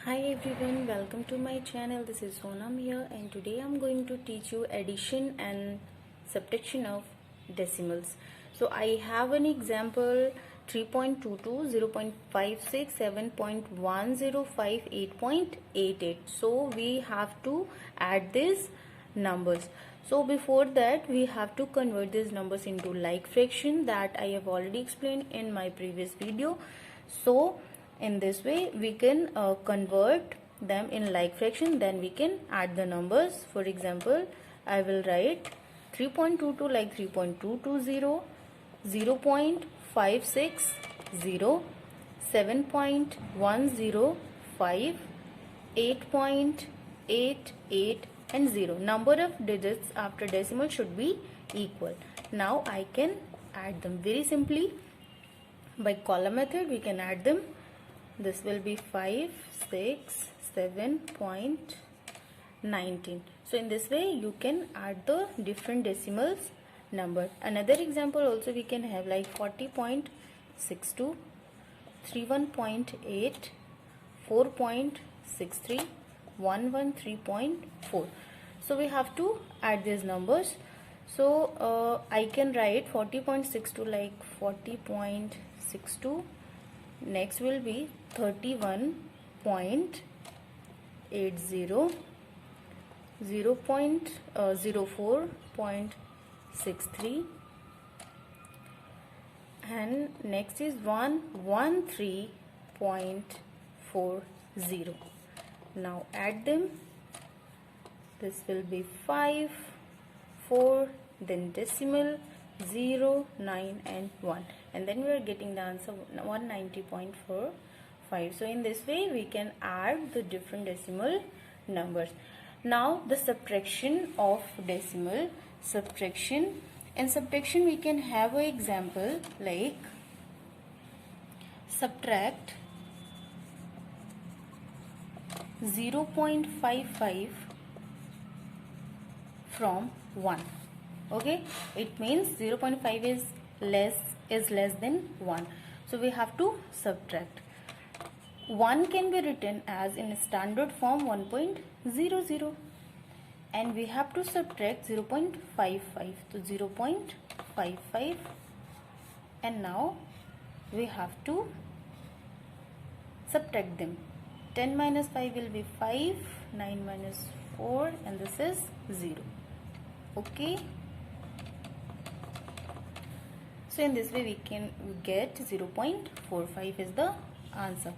Hi everyone, welcome to my channel. This is Sonam here, and today I'm going to teach you addition and subtraction of decimals. So I have an example 3.22, 0.56, 7.1058, 8.88. So we have to add these numbers. So before that we have to convert these numbers into like fraction that I have already explained in my previous video. So in this way we can convert them in like fraction, then we can add the numbers. For example, I will write 3.22 like 3.220, 0.560, 7.105, 8.88 and 0. Number of digits after decimal should be equal. Now I can add them very simply by column method. We can add them. This will be 567.19. So in this way you can add the different decimals number. Another example also we can have like 40.62, 31.8, 4.63, 113.4. So we have to add these numbers. So I can write 40.62 like 40.62. Next will be 31.80, 0.04.63, and next is 113.40. Now add them. This will be 5, 4, then decimal 0, 9 and 1, and then we are getting the answer 190.45. So in this way we can add the different decimal numbers. Now the subtraction of decimal. Subtraction we can have an example like subtract 0.55 from 1. Okay, it means 0.5 is less than 1, so we have to subtract. 1 can be written as in standard form 1.00, and we have to subtract 0.55, so 0.55, and now we have to subtract them. 10 minus 5 will be 5, 9 minus 4, and this is 0. Okay, so in this way we can get 0.45 is the answer.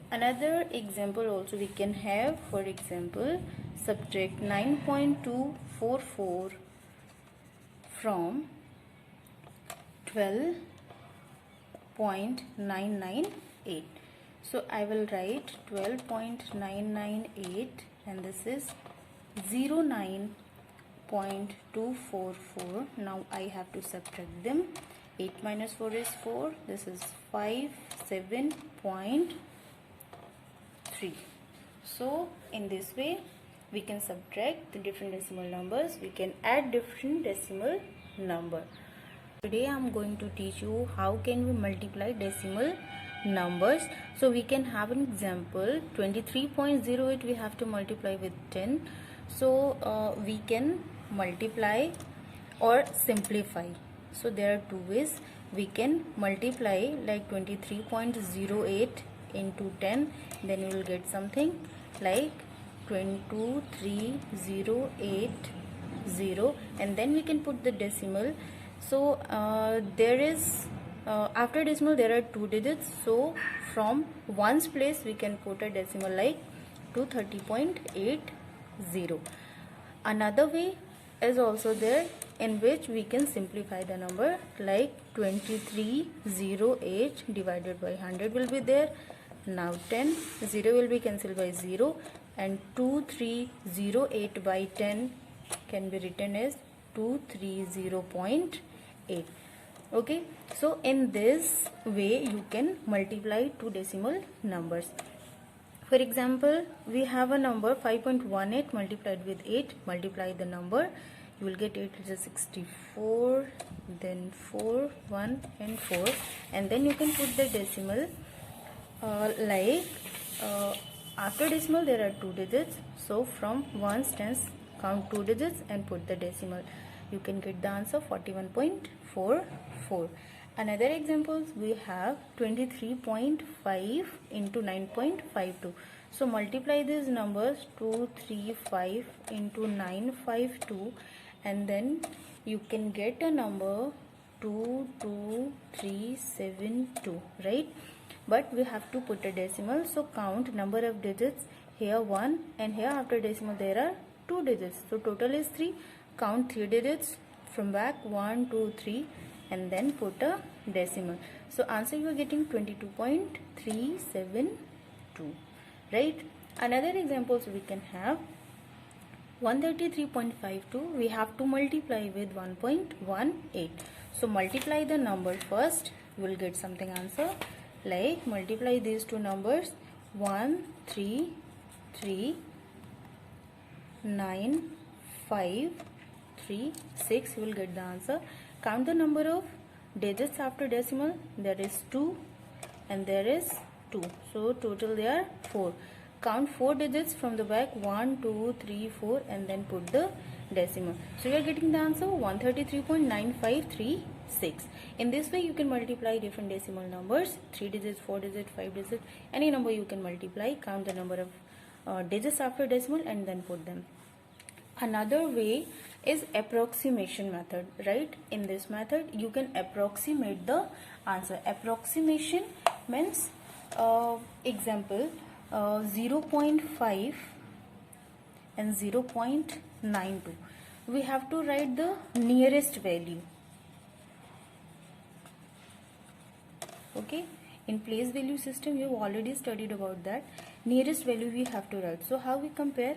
Another example also we can have. For example, subtract 9.244 from 12.998. So I will write 12.998, and this is 09.244. Now I have to subtract them. 8 minus 4 is 4. This is 57.3. So in this way we can subtract the different decimal numbers. We can add different decimal number. Today I am going to teach you how can we multiply decimal numbers. So we can have an example 23.08 we have to multiply with 10. So we can multiply or simplify. So there are two ways. We can multiply like 23.08 into 10, then you will get something like 23080, and then we can put the decimal. So there is after decimal there are two digits, so from ones place we can put a decimal like 230.80. Another way is also there in which we can simplify the number like 2308 divided by 100 will be there. Now 10, 0 will be cancelled by 0, and 2308 by 10 can be written as 230.8. Okay, so in this way you can multiply two decimal numbers. For example, we have a number 5.18 multiplied with 8. Multiply the number, you will get 8 is 64, then 4, 1 and 4, and then you can put the decimal like after decimal there are 2 digits, so from ones tens count 2 digits and put the decimal. You can get the answer 41.44. Another examples, we have 23.5 into 9.52. So multiply these numbers, 235 into 952, and then you can get a number 22372, right? But we have to put a decimal, so count number of digits. Here 1 and here after decimal there are 2 digits, so total is 3. Count 3 digits from back, 1 2 3, and then put a decimal. So answer you are getting 22.372, right? Another examples we can have 133.52. we have to multiply with 1.18. so multiply the number first, you will get something answer, like multiply these two numbers, 1 3 3 9 5 3 6, you will get the answer. Count the number of digits after decimal, there is 2 and there is 2, so total there are 4. Count 4 digits from the back, 1 2 3 4, and then put the decimal. So you are getting the answer 133.9536. In this way you can multiply different decimal numbers, 3 digits, 4 digits, 5 digits, any number you can multiply. Count the number of digits after decimal and then put them. Another way is approximation method, right? In this method you can approximate the answer. Approximation means example 0.5 and 0.92. we have to write the nearest value. Okay, in place value system you have already studied about that. Nearest value we have to write. So how we compare?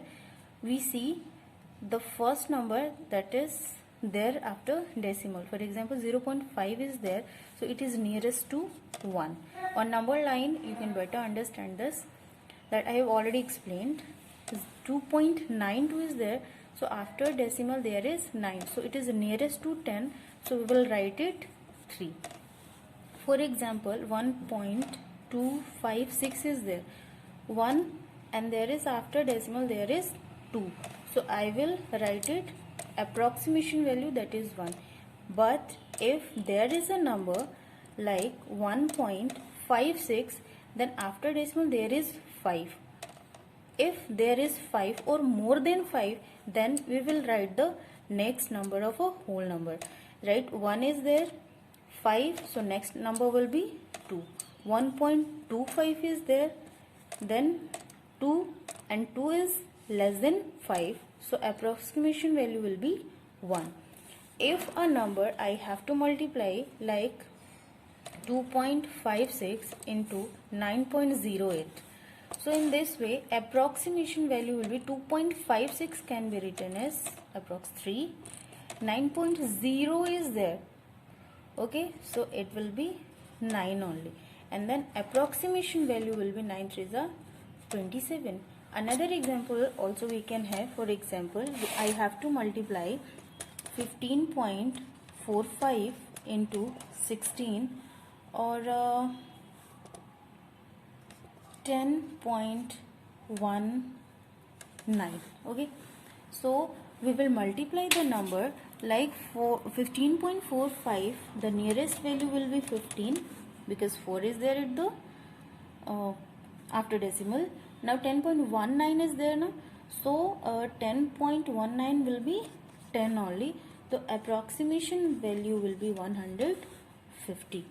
We see the first number that is there after decimal. For example, 0.5 is there, so it is nearest to 1. On number line you can better understand this, that I have already explained. 2.92 is there, so after decimal there is 9, so it is nearest to 10, so we will write it 3. For example, 1.256 is there, 1 and there is after decimal there is 2, so I will write it approximation value, that is 1. But if there is a number like 1.56, then after decimal there is 5. If there is 5 or more than 5, then we will write the next number of a whole number, right? 1 is there, 5, so next number will be 2. 1.25 is there, then 2, and 2 is less than 5, so approximation value will be 1. If a number I have to multiply like 2.56 into 9.08, so in this way approximation value will be 2.56 can be written as approx 3. 9.0 is there, okay, so it will be 9 only, and then approximation value will be 9 3s are 27. Another example also we can have. For example, I have to multiply 15.45 into 16 or 10.19. okay, so we will multiply the number like 15.45, the nearest value will be 15 because 4 is there at the after decimal. Now 10.19 is there now, so 10.19 will be 10 only, the approximation value will be 150.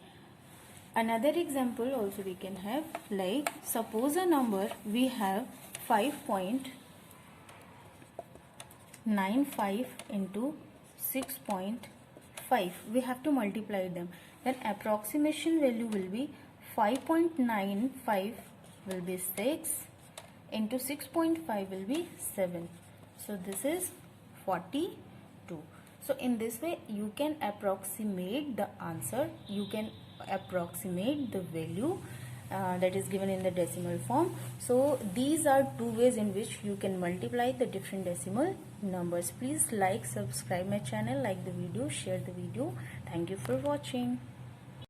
Another example also we can have, like suppose a number we have 5.95 into 6.5, we have to multiply them, then approximation value will be 5.95 will be 6 into 6.5 will be 7, so this is 42. So in this way you can approximate the answer, you can approximate the value that is given in the decimal form. So these are two ways in which you can multiply the different decimal numbers. Please like, subscribe my channel, like the video, share the video. Thank you for watching.